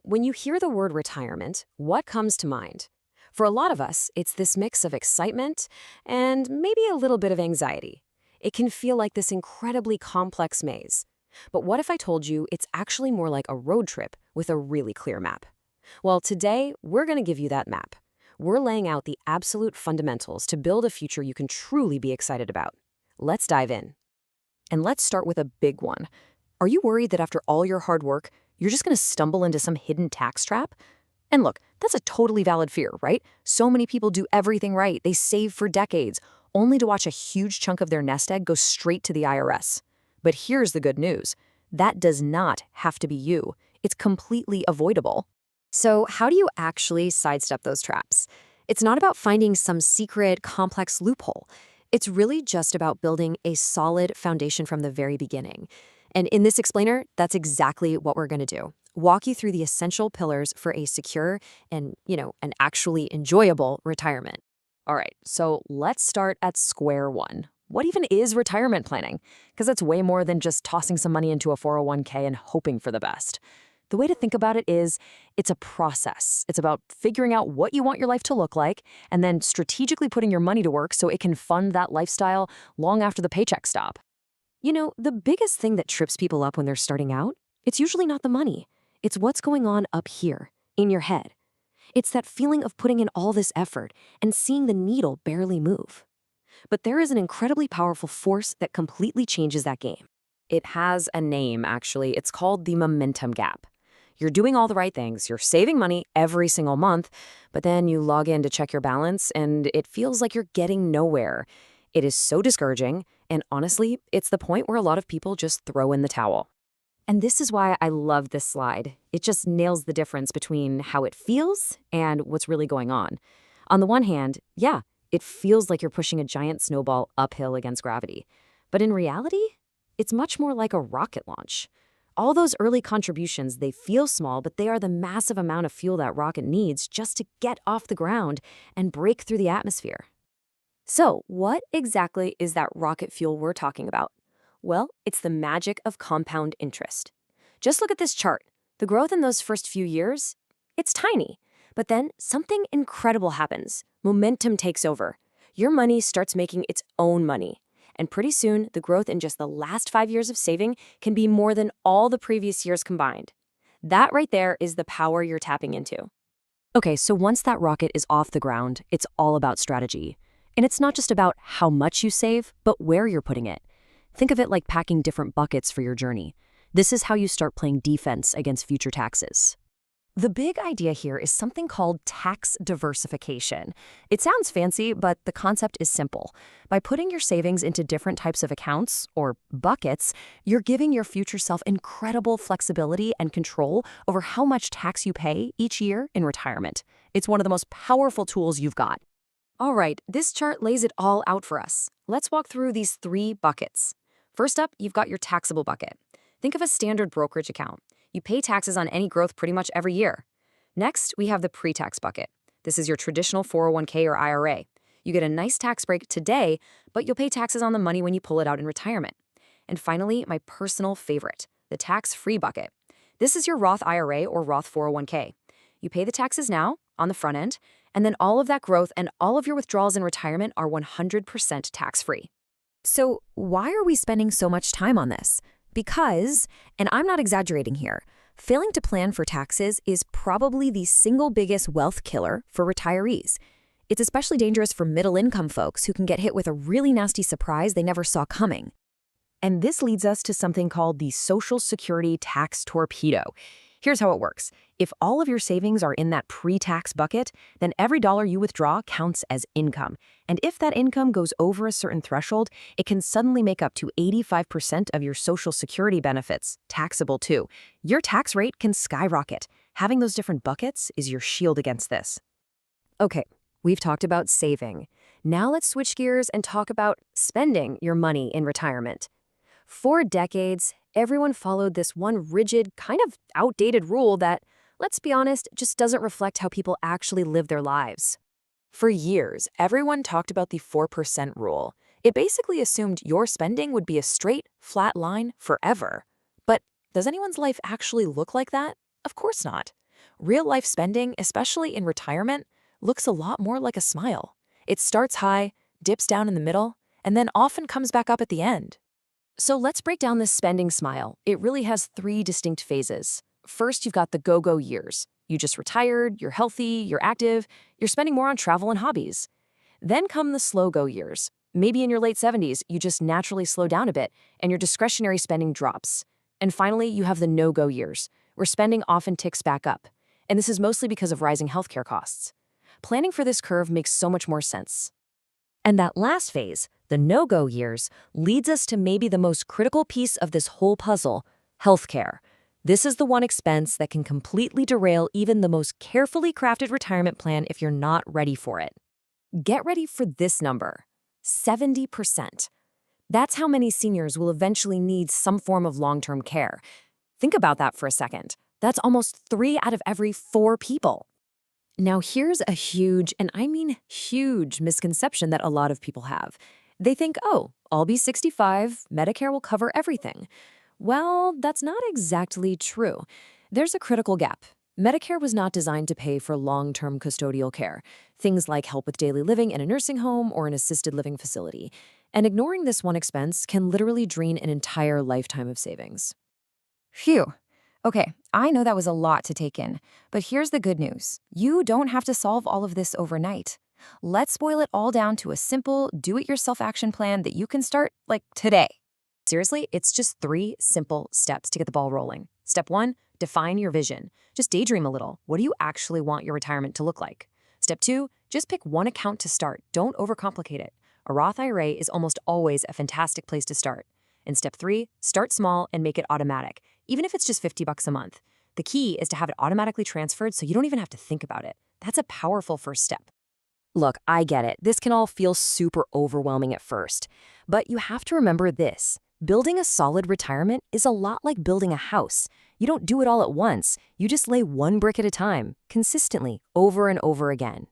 When you hear the word retirement, what comes to mind? For a lot of us, it's this mix of excitement and maybe a little bit of anxiety. It can feel like this incredibly complex maze. But what if I told you it's actually more like a road trip with a really clear map? Well, today, we're going to give you that map. We're laying out the absolute fundamentals to build a future you can truly be excited about. Let's dive in. And let's start with a big one. Are you worried that after all your hard work, you're just going to stumble into some hidden tax trap? And look, that's a totally valid fear, right? So many people do everything right. They save for decades, only to watch a huge chunk of their nest egg go straight to the IRS. But here's the good news. That does not have to be you. It's completely avoidable. So how do you actually sidestep those traps? It's not about finding some secret, complex loophole. It's really just about building a solid foundation from the very beginning. And in this explainer, that's exactly what we're going to do. Walk you through the essential pillars for a secure and, an actually enjoyable retirement. All right, so let's start at square one. What even is retirement planning? Because it's way more than just tossing some money into a 401k and hoping for the best. The way to think about it is it's a process. It's about figuring out what you want your life to look like and then strategically putting your money to work so it can fund that lifestyle long after the paychecks stop. The biggest thing that trips people up when they're starting out, it's usually not the money. It's what's going on up here, in your head. It's that feeling of putting in all this effort and seeing the needle barely move. But there is an incredibly powerful force that completely changes that game. It has a name, actually. It's called the momentum gap. You're doing all the right things. You're saving money every single month, but then you log in to check your balance and it feels like you're getting nowhere. It is so discouraging, and honestly, it's the point where a lot of people just throw in the towel. And this is why I love this slide. It just nails the difference between how it feels and what's really going on. On the one hand, yeah, it feels like you're pushing a giant snowball uphill against gravity. But in reality, it's much more like a rocket launch. All those early contributions, they feel small, but they are the massive amount of fuel that rocket needs just to get off the ground and break through the atmosphere. So, what exactly is that rocket fuel we're talking about? Well, it's the magic of compound interest. Just look at this chart. The growth in those first few years, it's tiny. But then something incredible happens. Momentum takes over. Your money starts making its own money. And pretty soon, the growth in just the last 5 years of saving can be more than all the previous years combined. That right there is the power you're tapping into. Okay, so once that rocket is off the ground, it's all about strategy. And it's not just about how much you save, but where you're putting it. Think of it like packing different buckets for your journey. This is how you start playing defense against future taxes. The big idea here is something called tax diversification. It sounds fancy, but the concept is simple. By putting your savings into different types of accounts, or buckets, you're giving your future self incredible flexibility and control over how much tax you pay each year in retirement. It's one of the most powerful tools you've got. All right, this chart lays it all out for us. Let's walk through these 3 buckets. First up, you've got your taxable bucket. Think of a standard brokerage account. You pay taxes on any growth pretty much every year. Next, we have the pre-tax bucket. This is your traditional 401k or IRA. You get a nice tax break today, but you'll pay taxes on the money when you pull it out in retirement. And finally, my personal favorite, the tax-free bucket. This is your Roth IRA or Roth 401k. You pay the taxes now, on the front end, and then all of that growth and all of your withdrawals in retirement are 100% tax-free. So why are we spending so much time on this? Because, and I'm not exaggerating here, failing to plan for taxes is probably the single biggest wealth killer for retirees. It's especially dangerous for middle-income folks who can get hit with a really nasty surprise they never saw coming. And this leads us to something called the Social Security Tax Torpedo. Here's how it works. If all of your savings are in that pre-tax bucket, then every dollar you withdraw counts as income. And if that income goes over a certain threshold, it can suddenly make up to 85% of your Social Security benefits, taxable too. Your tax rate can skyrocket. Having those different buckets is your shield against this. Okay, we've talked about saving. Now let's switch gears and talk about spending your money in retirement. For decades, everyone followed this one rigid, kind of outdated rule that, let's be honest, just doesn't reflect how people actually live their lives. For years, everyone talked about the 4% rule. It basically assumed your spending would be a straight, flat line forever. But does anyone's life actually look like that? Of course not. Real-life spending, especially in retirement, looks a lot more like a smile. It starts high, dips down in the middle, and then often comes back up at the end. So let's break down this spending smile. It really has three distinct phases. First, you've got the go-go years. You just retired, you're healthy, you're active, you're spending more on travel and hobbies. Then come the slow-go years. Maybe in your late 70s, you just naturally slow down a bit and your discretionary spending drops. And finally, you have the no-go years, where spending often ticks back up. And this is mostly because of rising healthcare costs. Planning for this curve makes so much more sense. And that last phase, the no-go years, leads us to maybe the most critical piece of this whole puzzle, healthcare. This is the one expense that can completely derail even the most carefully crafted retirement plan if you're not ready for it. Get ready for this number, 70%. That's how many seniors will eventually need some form of long-term care. Think about that for a second. That's almost 3 out of every 4 people. Now, here's a huge, and I mean huge, misconception that a lot of people have. They think, oh, I'll be 65, Medicare will cover everything. Well, that's not exactly true. There's a critical gap. Medicare was not designed to pay for long-term custodial care, things like help with daily living in a nursing home or an assisted living facility. And ignoring this one expense can literally drain an entire lifetime of savings. Phew. Okay, I know that was a lot to take in, but here's the good news. You don't have to solve all of this overnight. Let's boil it all down to a simple, do-it-yourself action plan that you can start, like, today. Seriously, it's just 3 simple steps to get the ball rolling. Step 1, define your vision. Just daydream a little. What do you actually want your retirement to look like? Step 2, just pick one account to start. Don't overcomplicate it. A Roth IRA is almost always a fantastic place to start. And step 3, start small and make it automatic, even if it's just $50 a month. The key is to have it automatically transferred so you don't even have to think about it. That's a powerful first step. Look, I get it. This can all feel super overwhelming at first. But you have to remember this. Building a solid retirement is a lot like building a house. You don't do it all at once. You just lay one brick at a time, consistently, over and over again.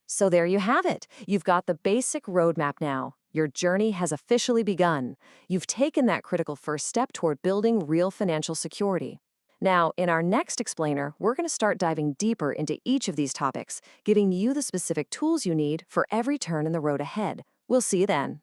So there you have it. You've got the basic roadmap now. Your journey has officially begun. You've taken that critical first step toward building real financial security. Now, in our next explainer, we're going to start diving deeper into each of these topics, giving you the specific tools you need for every turn in the road ahead. We'll see you then.